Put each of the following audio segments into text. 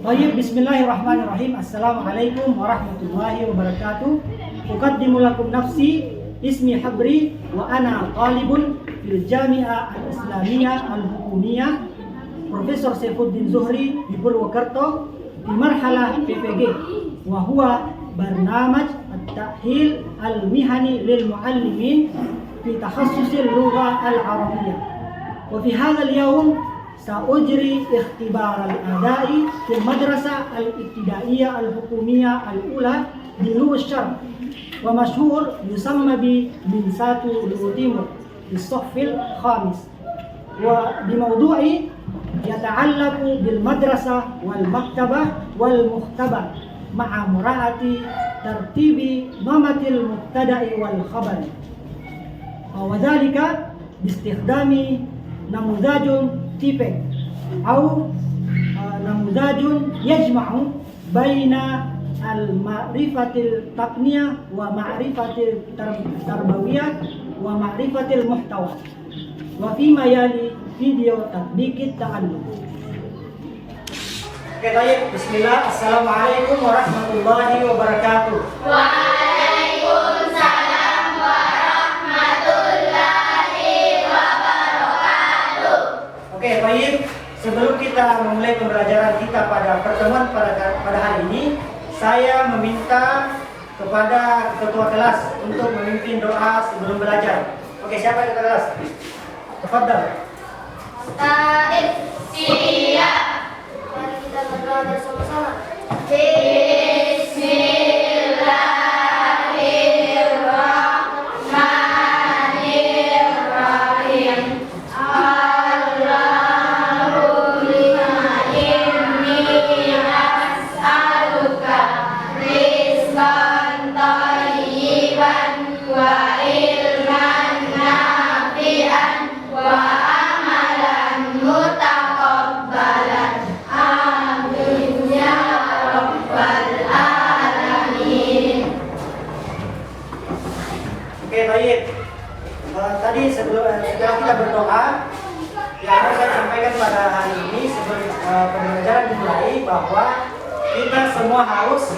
Baik, bismillahirrahmanirrahim. Assalamualaikum warahmatullahi wabarakatuh. Uqaddimu lakum nafsi, ismi Habri, wa ana talibun fil Jami'ah Al-Islamiyah Al-Hukumiyah Profesor Saifuddin Zuhri di Purwokerto di marhalah PPG, wa huwa barnamaj at-ta'hil al-mihani lil muallimin fi takhassusil lugha al-arabiyyah. Wa fi hadzal yawm سأجري اختبار الأداء في المدرسة الابتدائية الحكومية الأولى بلو الشرق ومشهور يسمى بمنساتو لوتيمور في الصف الخامس، وبموضوع يتعلق بالمدرسة والمكتبة والمختبر مع مراعاة ترتيب نمط المبتدأ والخبر، وذلك باستخدام نموذج تيبك أو نموذج يجمع بين المعرفة التقنية ومعرفة التربوية ومعرفة المحتوى، وفيما يلي فيديو تطبيق التعلم. Oke, baik. Bismillah. Assalamualaikum warahmatullahi wabarakatuh. Waalaikumsalam warahmatullahi wabarakatuh. Oke, baik. Sebelum kita memulai pembelajaran kita pada pertemuan pada hari ini, saya meminta kepada ketua kelas untuk memimpin doa sebelum belajar. Oke, siapa ketua kelas? Tafadhal. Taib, siap. Mari kita berdoa bersama-sama. Bismillahirrahmanirrahim. Tadi setelah kita berdoa, yang harus saya sampaikan pada hari ini sebelum pembelajaran dimulai, bahwa kita semua harus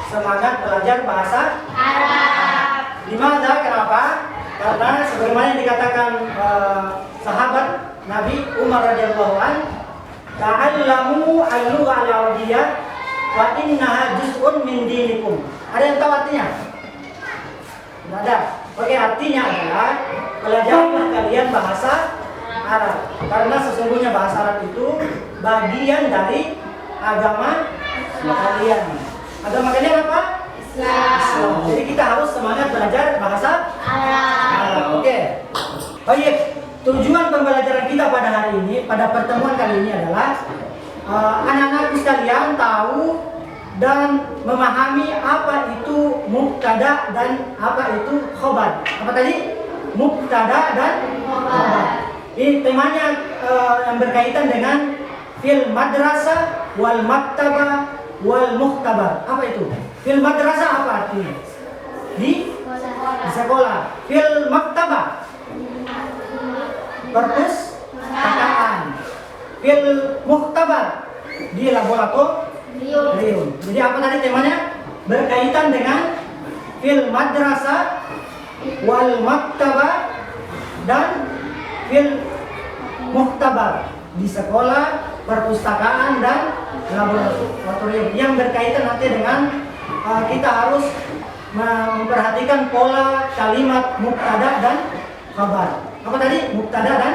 semangat belajar bahasa Arab. Dimana? Kenapa? Karena sebagaimana yang dikatakan sahabat Nabi Umar radhiyallahu an, ta'allamu al-lugha al-arabiyyah wa innaha juz'un min dinikum. Ada yang tahu artinya? Tidak ada. Oke, artinya adalah pelajarilah kalian bahasa Arab, karena sesungguhnya bahasa Arab itu bagian dari agama kalian. Agama kalian apa? Islam. Jadi kita harus semangat belajar bahasa Arab. Oke. Baik, tujuan pembelajaran kita pada hari ini, pada pertemuan kali ini adalah anak-anakku sekalian tahu dan memahami apa itu mubtada dan apa itu khobar. Apa tadi? Mubtada dan khobar. Ini temanya yang berkaitan dengan fil madrasah wal maktabah wal mukhtabar. Apa itu? Fil madrasah apa artinya? Di sekolah. Fil maktabah perpustakaan. Fil mukhtabar di laboratorium. Jadi apa tadi temanya? Berkaitan dengan fil madrasah wal maktabah dan fil mukhtabar, di sekolah, perpustakaan dan laboratorium, yang berkaitan nanti dengan kita harus memperhatikan pola kalimat mubtada dan khabar. Apa tadi? Mubtada dan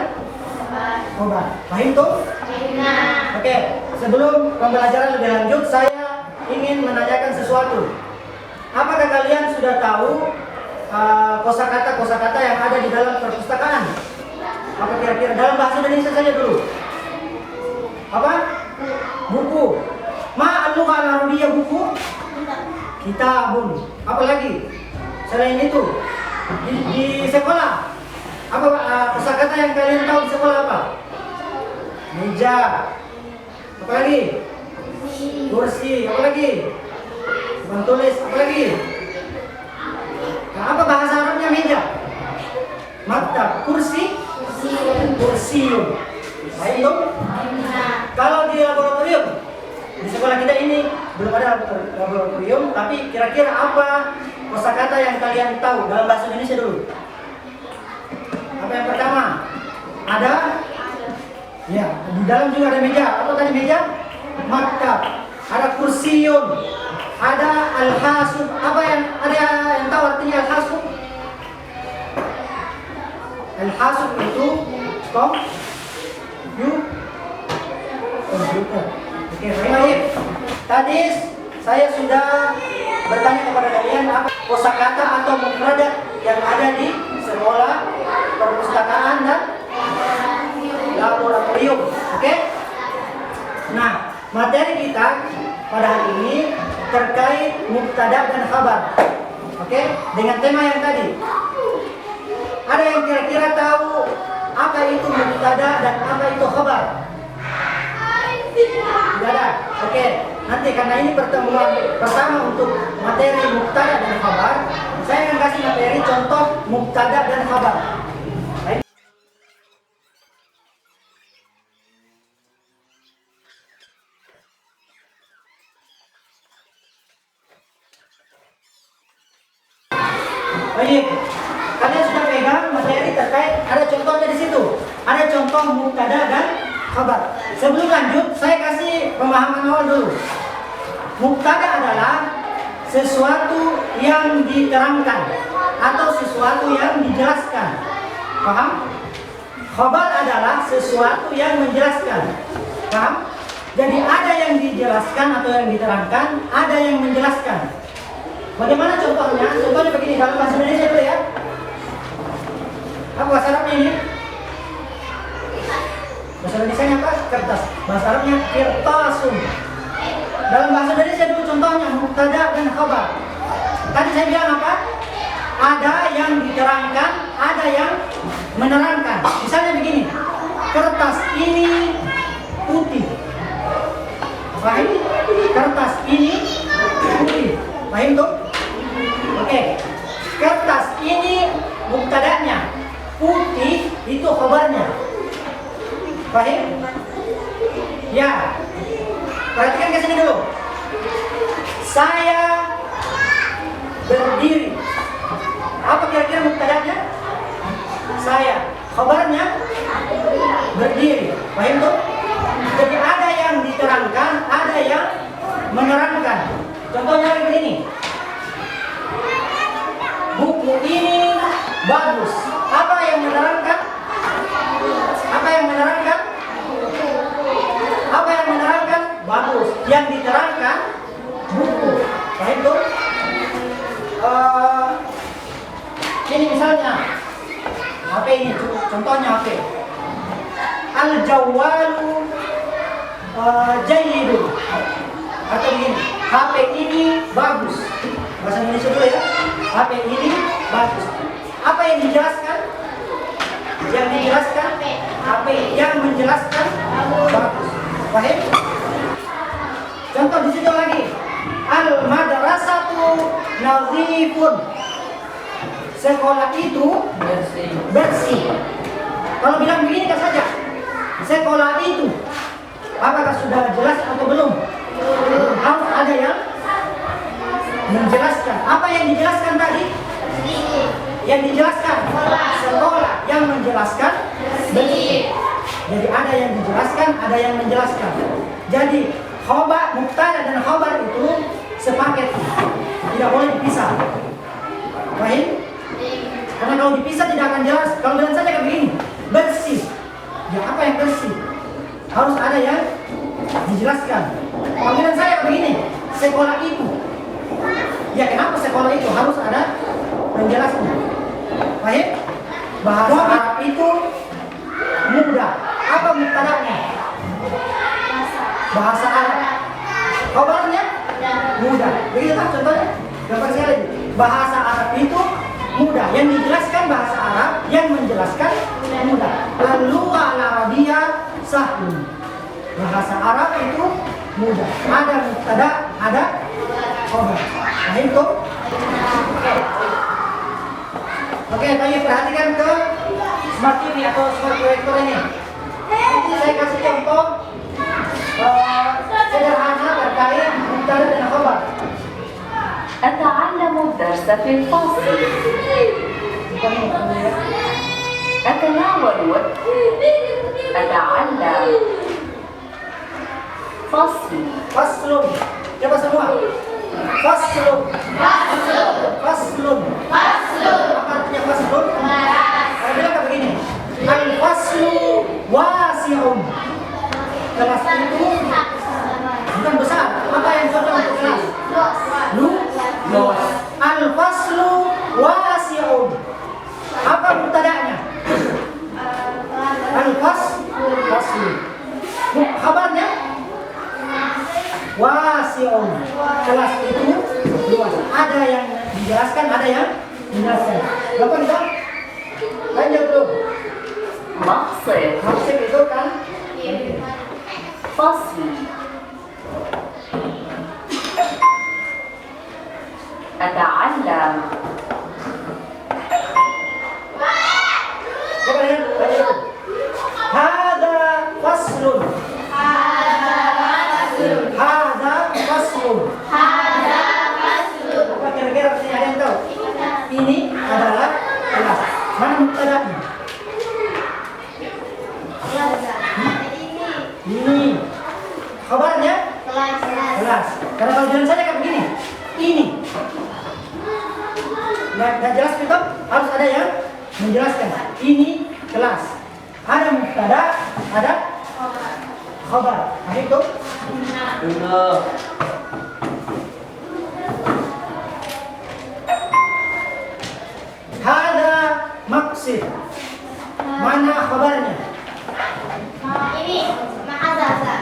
khabar. Paham tuh? Oke, sebelum pembelajaran lebih lanjut, saya ingin menanyakan sesuatu. Apakah kalian sudah tahu kosakata yang ada di dalam perpustakaan? Apa kira-kira dalam bahasa Indonesia saja dulu? Apa? Buku. Al-lugha al-arabiyyah buku? Kitabun. Apa lagi? Selain itu, di sekolah, apa kosakata yang kalian tahu di sekolah apa? Meja. Apa lagi? Kursi. Apa lagi? Papan tulis. Apa lagi? Nah, apa bahasa Arabnya meja? Maktab. Kursi? Kursium. Baik dong? Kalau di laboratorium, di sekolah kita ini belum ada laboratorium, tapi kira-kira apa kosakata yang kalian tahu dalam bahasa Indonesia dulu? Apa yang pertama? Ada? Ya, di dalam juga ada meja. Apa tadi meja? Maktab. Ada kursiun. Ada al-hasub. Apa yang tahu artinya al-hasub? Al-hasub itu komputer. Oke, baik. Tadi saya sudah bertanya kepada kalian apa kosakata atau mufradat yang ada di sekolah, perpustakaan dan laboratorium. Oke? Nah, materi kita pada hari ini terkait mubtada dan khabar. Oke? Dengan tema yang tadi. Ada yang kira-kira tahu apa itu mubtada dan apa itu khabar? Tidak ada. Oke. Nanti karena ini pertemuan pertama untuk materi mubtada dan khabar, saya akan kasih materi contoh mubtada dan khabar. Baik. Baik. Kalian sudah pegang materi terkait, ada contohnya di situ. Ada contoh mubtada dan khabar. Sebelum lanjut, saya kasih pemahaman awal dulu. Mubtada adalah sesuatu yang diterangkan atau sesuatu yang dijelaskan. Paham? Khabar adalah sesuatu yang menjelaskan. Paham? Jadi ada yang dijelaskan atau yang diterangkan, ada yang menjelaskan. Bagaimana contohnya? Contohnya begini, dalam bahasa Indonesia dulu ya. Apa bahasa Arabnya ini? Bahasa Indonesia apa? Kertas. Bahasa Arabnya kirtasun. Dalam bahasa Indonesia dulu contohnya mubtada dan khabar. Tadi saya bilang apa? Ada yang diterangkan, ada yang menerangkan. Misalnya begini, kertas ini putih. Paham? Kertas ini putih. Paham tuh? Oke. Kertas ini mubtadanya, putih itu khabarnya. Paham? Ya. Perhatikan ke sini dulu. Saya berdiri. Apa kira-kira mubtadanya? Saya. Khabarnya berdiri. Paham tuh? Jadi ada yang diterangkan, ada yang menerangkan. Contohnya begini. Buku ini bagus. Apa yang menerangkan? Apa yang menerangkan? Apa yang menerangkan? Bagus. Yang diterangkan buku. Paham tuh? Ini misalnya HP ini, contohnya HP. Al-jawwalu jayyidun. Atau begini, HP ini bagus. Bahasa Indonesia dulu ya. HP ini bagus. Apa yang dijelaskan? Yang dijelaskan HP, yang menjelaskan bagus. Paham? Contoh di situ lagi. Al-madrasatu nazifun. Sekolah itu bersih. Kalau bilang begini kan saja. Sekolah itu apakah sudah jelas atau belum? Harus ada yang menjelaskan. Apa yang dijelaskan tadi? Yang dijelaskan sekolah, yang menjelaskan bersih. Jadi ada yang dijelaskan, ada yang menjelaskan. Jadi khabar, mubtada dan khabar itu sepaket, tidak boleh dipisah. Paham? Karena kalau dipisah tidak akan jelas. Kalau bilang saja kayak begini, bersih. Ya apa yang bersih? Harus ada yang dijelaskan. Kalau bilang saya begini, sekolah itu. Ya kenapa sekolah itu? Harus ada penjelasnya. Paham? Bahasa Arab itu mudah. Apa mubtadanya? Bahasa Arab. Khabarnya mudah. Begitu kan contohnya? Gampang sekali. Bahasa Arab itu mudah. Yang dijelaskan bahasa Arab, yang menjelaskan mudah. Al-lugha al-arabiyyah sahlun. Bahasa Arab itu mudah. Ada mubtada, ada khabar. Nah itu. Oke, tadi perhatikan ke smart TV atau smart projector ini. Ini saya kasih contoh sederhana الدرس في الفصل. أتناول أتعلم. فصل. Faslun. Coba semua. Faslun. Faslun. Apa artinya faslun? Kalau bilang kayak begini. Al-faslu wasi'un. Kelas itu bukan besar. Apa yang cocok untuk kelas? Luas. Al-faslu wasi'un. Apa mubtada'nya? Faslu. Kabarnya? Wasi'un. Kelas itu luas. Ada yang dijelaskan, ada yang dijelaskan. Berapa kita? Lanjut dulu. مقصد. Maksud itu kan? فصل. أتعلم. Coba lihat. Lanjut. Hada faslun. Hada faslun. Apa kira-kira ada yang tahu? Ini adalah kelas. Mana mubtada'nya? Ini. Kabarnya? Kelas. Karena kalau jalan saja kayak begini. Ini. Nggak jelas itu harus ada yang menjelaskan. Ini kelas. Ada mubtada, ada khabar. Nah itu. Hada maksud. Mana khabarnya? Ini ma'azaza.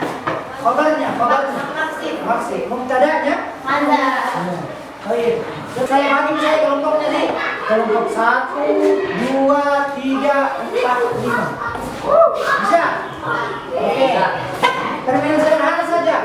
Khabarnya. Maksud. Maksud. Mubtada'nya? Maza. Baik. Dan saya bagi saya kelompoknya nih. Kelompok 1, 2, 3, 4, 5. Bisa? Oke. Permainan sederhana saja.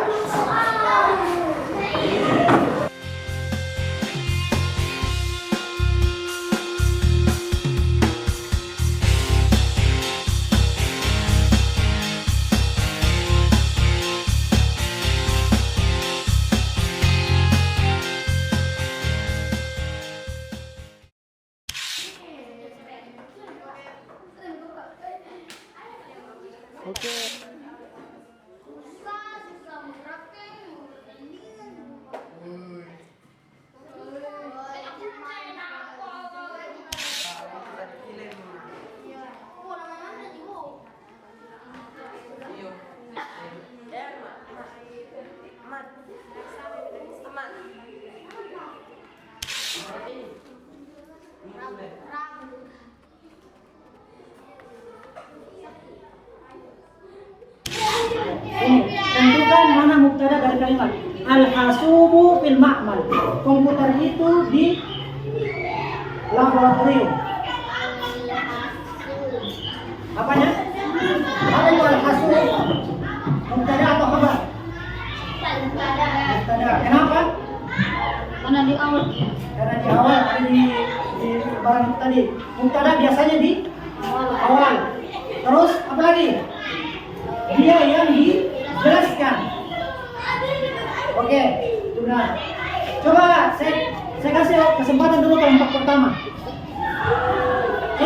Tentukan mana mubtada dari kalimat al-hasubu fil ma'mal. Komputer itu di laboratorium. Apanya? Apa itu al-hasubu? Mubtada atau khabar? Mubtada. Kenapa? Karena di awal. Karena di awal ada di barang tadi. Mubtada biasanya di awal. Terus apa lagi? Dia yang dijelaskan. Oke, sudah. Coba saya kasih kesempatan dulu kelompok pertama.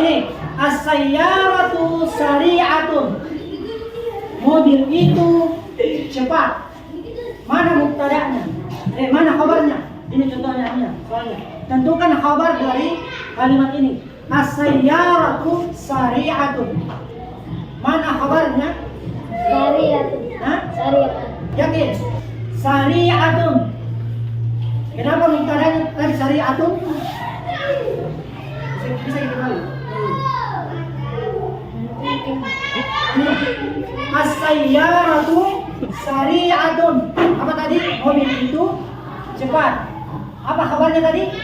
Ini as-sayyaratu sari'atun. Mobil itu cepat. Mana mubtada'nya? Mana khabarnya? Ini contohnya ini. Soalnya. Tentukan khabar dari kalimat ini. As-sayyaratu sari'atun. Mana khabarnya? Sariyatun. Hah? Sariyatun. Yakin? Sari'atun. Kenapa mubtada'nya tadi sari'atun? Bisa kita tahu. As-sayyaratu sari'atun. Apa tadi? Mobil itu cepat. Apa kabarnya tadi?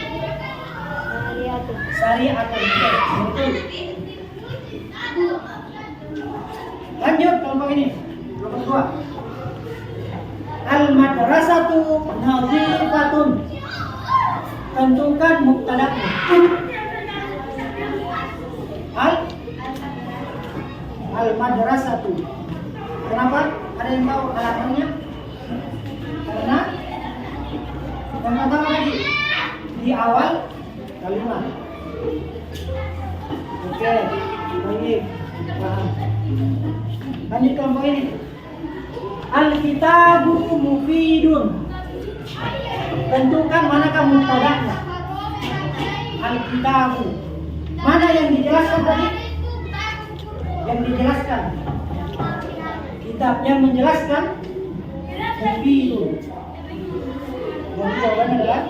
Sariyatun. Sari'atun. Betul. Lanjut kelompok ini. Kelompok 2. Al-madrasatu nadhifatun. Tentukan mubtada'nya. Al-madrasatu. Kenapa? Ada yang tahu alasannya? Karena yang pertama tadi di awal kalimat. Oke, baik. Paham. Lanjut kelompok ini. Al-kitabu mufidun. Tentukan manakah mubtada'nya. Al-kitabu. Mana yang dijelaskan tadi? Yang dijelaskan. Kitab yang menjelaskan mufidun. Jadi jawabannya adalah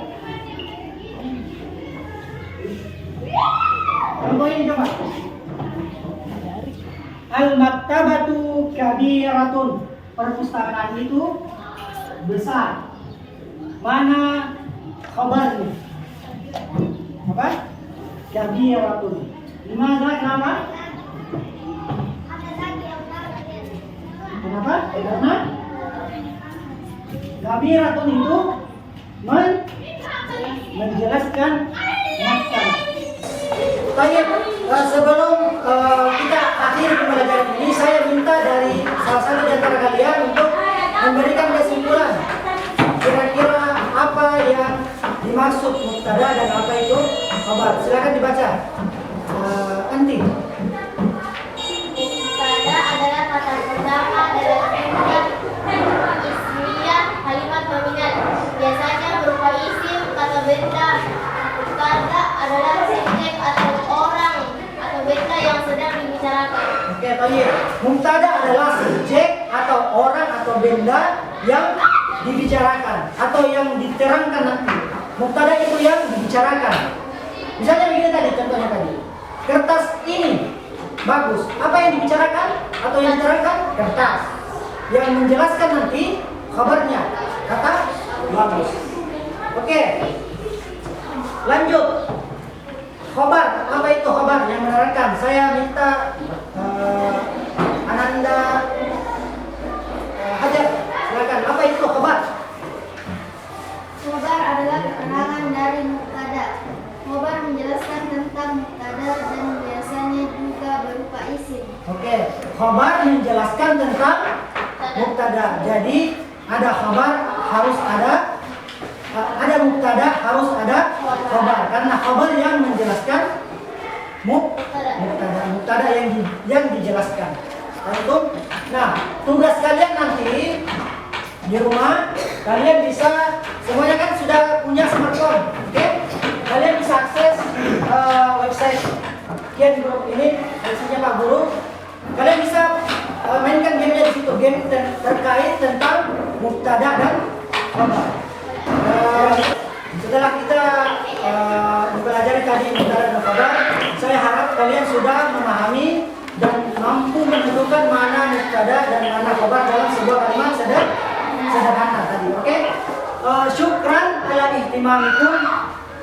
kelompok ini coba. Al-maktabatu kabiratun. Perpustakaan itu besar. Mana khabarnya? Apa? Kabiratun. Dimana kenapa? Kenapa? Karena kabiratun itu menjelaskan maktabah. Baik, sebelum kita akhiri pembelajaran ini, saya minta dari salah satu di antara kalian untuk memberikan kesimpulan. Kira-kira apa yang dimaksud mubtada dan apa itu khabar? Silakan dibaca. Anti. Mubtada adalah kata pertama dalam jumlah ismiyah kalimat dominan. Biasanya berupa isim atau benda. Mubtada adalah subjek atau orang atau benda yang sedang dibicarakan. Oke, baik. Mubtada adalah subjek atau orang atau benda yang dibicarakan atau yang diterangkan nanti. Mubtada itu yang dibicarakan. Misalnya begini tadi, contohnya tadi. Kertas ini bagus. Apa yang dibicarakan atau yang diterangkan? Kertas. Yang menjelaskan nanti kabarnya. Kata bagus. Oke. Lanjut. Khabar. Apa itu khabar yang menerangkan? Saya minta Ananda Hajar. Silakan. Apa itu khabar? Khabar adalah keterangan dari mubtada. Khabar menjelaskan tentang mubtada dan biasanya juga berupa isim. Oke, khabar menjelaskan tentang mubtada. Jadi ada khabar harus ada mubtada harus ada khabar karena khabar yang menjelaskan mubtada yang dijelaskan. Nah, tugas kalian nanti di rumah kalian bisa semuanya kan sudah punya smartphone, oke? Kalian bisa akses website Kian Group ini, websitenya Pak Guru. Kalian bisa mainkan gamenya di situ, game terkait tentang mubtada dan khabar. Setelah kita mempelajari tadi mubtada dan khabar, saya harap kalian sudah memahami dan mampu menentukan mana mubtada dan mana khabar dalam sebuah kalimat sederhana tadi, oke? Syukran ala ihtimamikum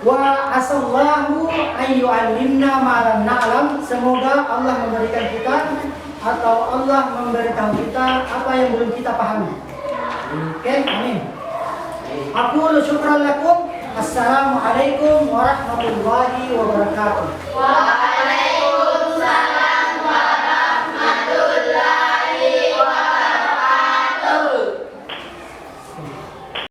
wa asallahu ayyu'allimna ma lam na'lam. Semoga Allah memberikan kita atau Allah memberitahu kita apa yang belum kita pahami. Oke, amin. Aku syukran lakum. Assalamualaikum warahmatullahi wabarakatuh.